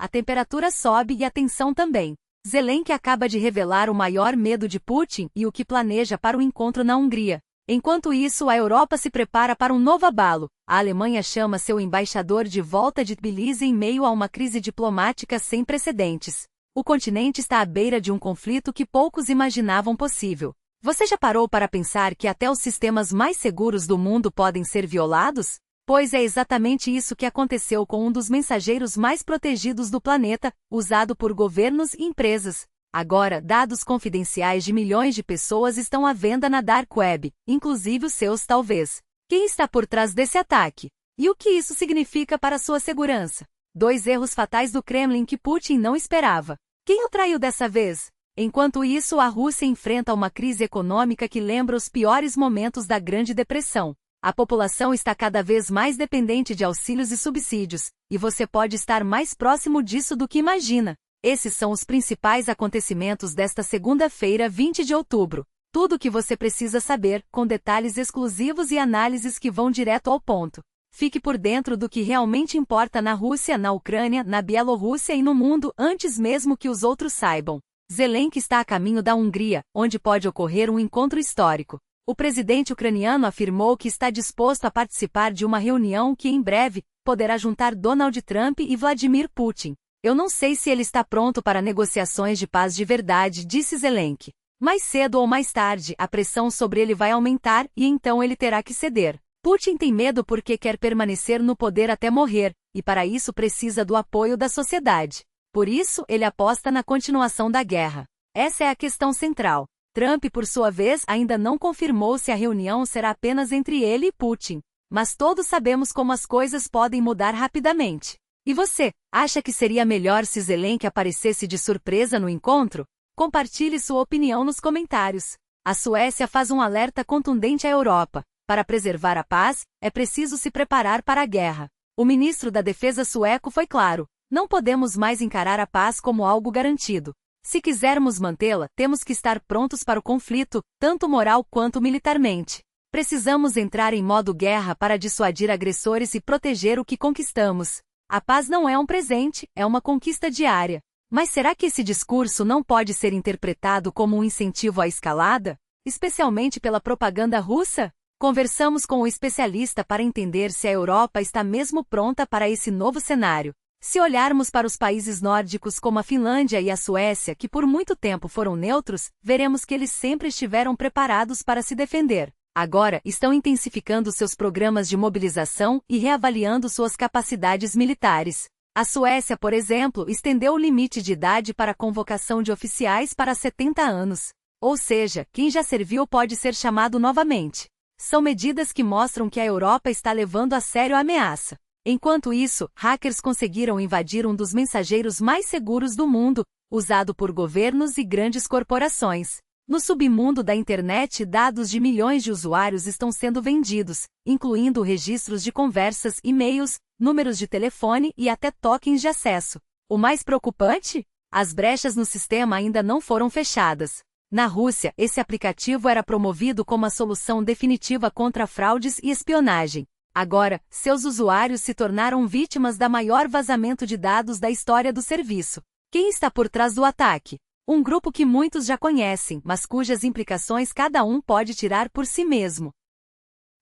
a temperatura sobe e a tensão também. Zelensky acaba de revelar o maior medo de Putin e o que planeja para o encontro na Hungria. Enquanto isso, a Europa se prepara para um novo abalo. A Alemanha chama seu embaixador de volta de Tbilisi em meio a uma crise diplomática sem precedentes. O continente está à beira de um conflito que poucos imaginavam possível. Você já parou para pensar que até os sistemas mais seguros do mundo podem ser violados? Pois é exatamente isso que aconteceu com um dos mensageiros mais protegidos do planeta, usado por governos e empresas. Agora, dados confidenciais de milhões de pessoas estão à venda na Dark Web, inclusive os seus talvez. Quem está por trás desse ataque? E o que isso significa para sua segurança? 2 erros fatais do Kremlin que Putin não esperava. Quem o traiu dessa vez? Enquanto isso, a Rússia enfrenta uma crise econômica que lembra os piores momentos da Grande Depressão. A população está cada vez mais dependente de auxílios e subsídios, e você pode estar mais próximo disso do que imagina. Esses são os principais acontecimentos desta segunda-feira, 20 de outubro. Tudo o que você precisa saber, com detalhes exclusivos e análises que vão direto ao ponto. Fique por dentro do que realmente importa na Rússia, na Ucrânia, na Bielorrússia e no mundo antes mesmo que os outros saibam. Zelensky está a caminho da Hungria, onde pode ocorrer um encontro histórico. O presidente ucraniano afirmou que está disposto a participar de uma reunião que, em breve, poderá juntar Donald Trump e Vladimir Putin. Eu não sei se ele está pronto para negociações de paz de verdade, disse Zelensky. Mais cedo ou mais tarde, a pressão sobre ele vai aumentar e então ele terá que ceder. Putin tem medo porque quer permanecer no poder até morrer, e para isso precisa do apoio da sociedade. Por isso, ele aposta na continuação da guerra. Essa é a questão central. Trump, por sua vez, ainda não confirmou se a reunião será apenas entre ele e Putin. Mas todos sabemos como as coisas podem mudar rapidamente. E você, acha que seria melhor se Zelensky aparecesse de surpresa no encontro? Compartilhe sua opinião nos comentários. A Suécia faz um alerta contundente à Europa. Para preservar a paz, é preciso se preparar para a guerra. O ministro da Defesa sueco foi claro: não podemos mais encarar a paz como algo garantido. Se quisermos mantê-la, temos que estar prontos para o conflito, tanto moral quanto militarmente. Precisamos entrar em modo guerra para dissuadir agressores e proteger o que conquistamos. A paz não é um presente, é uma conquista diária. Mas será que esse discurso não pode ser interpretado como um incentivo à escalada? Especialmente pela propaganda russa? Conversamos com o especialista para entender se a Europa está mesmo pronta para esse novo cenário. Se olharmos para os países nórdicos como a Finlândia e a Suécia, que por muito tempo foram neutros, veremos que eles sempre estiveram preparados para se defender. Agora, estão intensificando seus programas de mobilização e reavaliando suas capacidades militares. A Suécia, por exemplo, estendeu o limite de idade para a convocação de oficiais para 70 anos. Ou seja, quem já serviu pode ser chamado novamente. São medidas que mostram que a Europa está levando a sério a ameaça. Enquanto isso, hackers conseguiram invadir um dos mensageiros mais seguros do mundo, usado por governos e grandes corporações. No submundo da internet, dados de milhões de usuários estão sendo vendidos, incluindo registros de conversas, e-mails, números de telefone e até tokens de acesso. O mais preocupante? As brechas no sistema ainda não foram fechadas. Na Rússia, esse aplicativo era promovido como a solução definitiva contra fraudes e espionagem. Agora, seus usuários se tornaram vítimas da maior vazamento de dados da história do serviço. Quem está por trás do ataque? Um grupo que muitos já conhecem, mas cujas implicações cada um pode tirar por si mesmo.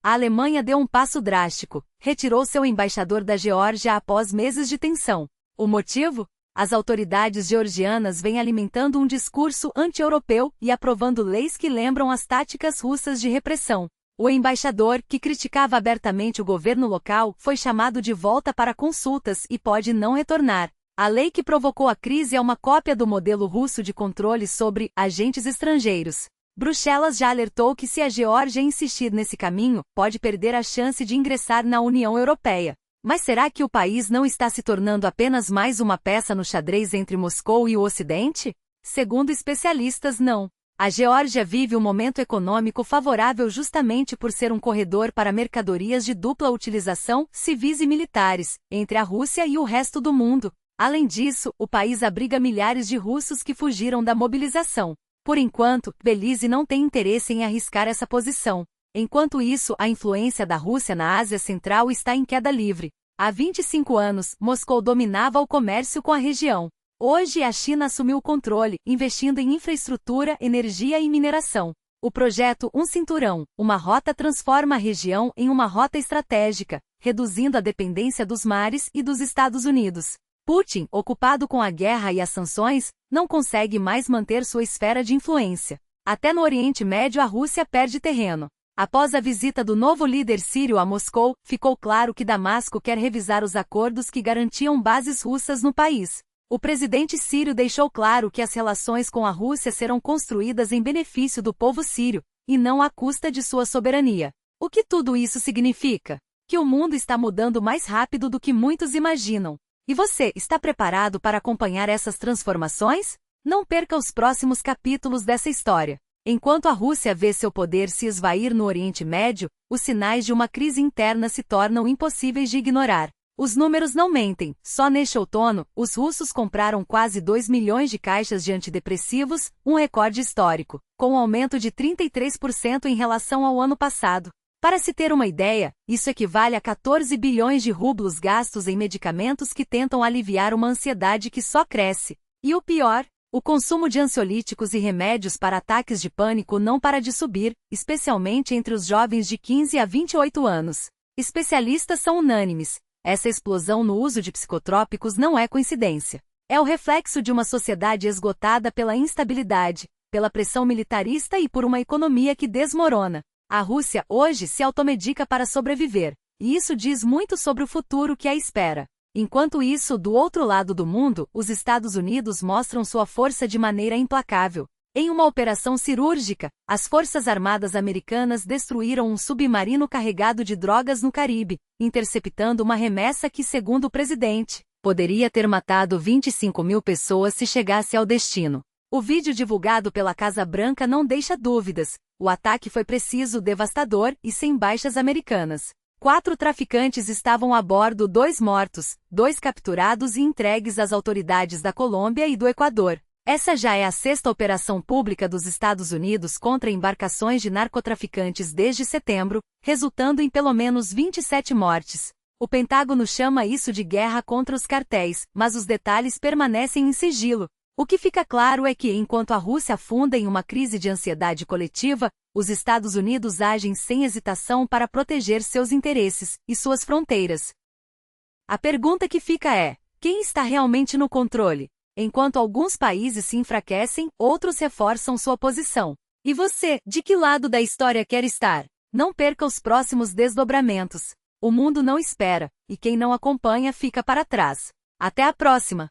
A Alemanha deu um passo drástico, retirou seu embaixador da Geórgia após meses de tensão. O motivo? As autoridades georgianas vêm alimentando um discurso anti-europeu e aprovando leis que lembram as táticas russas de repressão. O embaixador, que criticava abertamente o governo local, foi chamado de volta para consultas e pode não retornar. A lei que provocou a crise é uma cópia do modelo russo de controle sobre agentes estrangeiros. Bruxelas já alertou que se a Geórgia insistir nesse caminho, pode perder a chance de ingressar na União Europeia. Mas será que o país não está se tornando apenas mais uma peça no xadrez entre Moscou e o Ocidente? Segundo especialistas, não. A Geórgia vive um momento econômico favorável justamente por ser um corredor para mercadorias de dupla utilização, civis e militares, entre a Rússia e o resto do mundo. Além disso, o país abriga milhares de russos que fugiram da mobilização. Por enquanto, Belize não tem interesse em arriscar essa posição. Enquanto isso, a influência da Rússia na Ásia Central está em queda livre. Há 25 anos, Moscou dominava o comércio com a região. Hoje a China assumiu o controle, investindo em infraestrutura, energia e mineração. O projeto Um Cinturão, uma rota transforma a região em uma rota estratégica, reduzindo a dependência dos mares e dos Estados Unidos. Putin, ocupado com a guerra e as sanções, não consegue mais manter sua esfera de influência. Até no Oriente Médio a Rússia perde terreno. Após a visita do novo líder sírio a Moscou, ficou claro que Damasco quer revisar os acordos que garantiam bases russas no país. O presidente sírio deixou claro que as relações com a Rússia serão construídas em benefício do povo sírio, e não à custa de sua soberania. O que tudo isso significa? Que o mundo está mudando mais rápido do que muitos imaginam. E você, está preparado para acompanhar essas transformações? Não perca os próximos capítulos dessa história. Enquanto a Rússia vê seu poder se esvair no Oriente Médio, os sinais de uma crise interna se tornam impossíveis de ignorar. Os números não mentem. Só neste outono, os russos compraram quase 2 milhões de caixas de antidepressivos, um recorde histórico, com um aumento de 33% em relação ao ano passado. Para se ter uma ideia, isso equivale a 14 bilhões de rublos gastos em medicamentos que tentam aliviar uma ansiedade que só cresce. E o pior, o consumo de ansiolíticos e remédios para ataques de pânico não para de subir, especialmente entre os jovens de 15 a 28 anos. Especialistas são unânimes. Essa explosão no uso de psicotrópicos não é coincidência. É o reflexo de uma sociedade esgotada pela instabilidade, pela pressão militarista e por uma economia que desmorona. A Rússia hoje se automedica para sobreviver, e isso diz muito sobre o futuro que a espera. Enquanto isso, do outro lado do mundo, os Estados Unidos mostram sua força de maneira implacável. Em uma operação cirúrgica, as Forças Armadas Americanas destruíram um submarino carregado de drogas no Caribe, interceptando uma remessa que, segundo o presidente, poderia ter matado 25 mil pessoas se chegasse ao destino. O vídeo divulgado pela Casa Branca não deixa dúvidas. O ataque foi preciso, devastador e sem baixas americanas. 4 traficantes estavam a bordo, 2 mortos, 2 capturados e entregues às autoridades da Colômbia e do Equador. Essa já é a 6ª operação pública dos Estados Unidos contra embarcações de narcotraficantes desde setembro, resultando em pelo menos 27 mortes. O Pentágono chama isso de guerra contra os cartéis, mas os detalhes permanecem em sigilo. O que fica claro é que, enquanto a Rússia afunda em uma crise de ansiedade coletiva, os Estados Unidos agem sem hesitação para proteger seus interesses e suas fronteiras. A pergunta que fica é: quem está realmente no controle? Enquanto alguns países se enfraquecem, outros reforçam sua posição. E você, de que lado da história quer estar? Não perca os próximos desdobramentos. O mundo não espera, e quem não acompanha fica para trás. Até a próxima!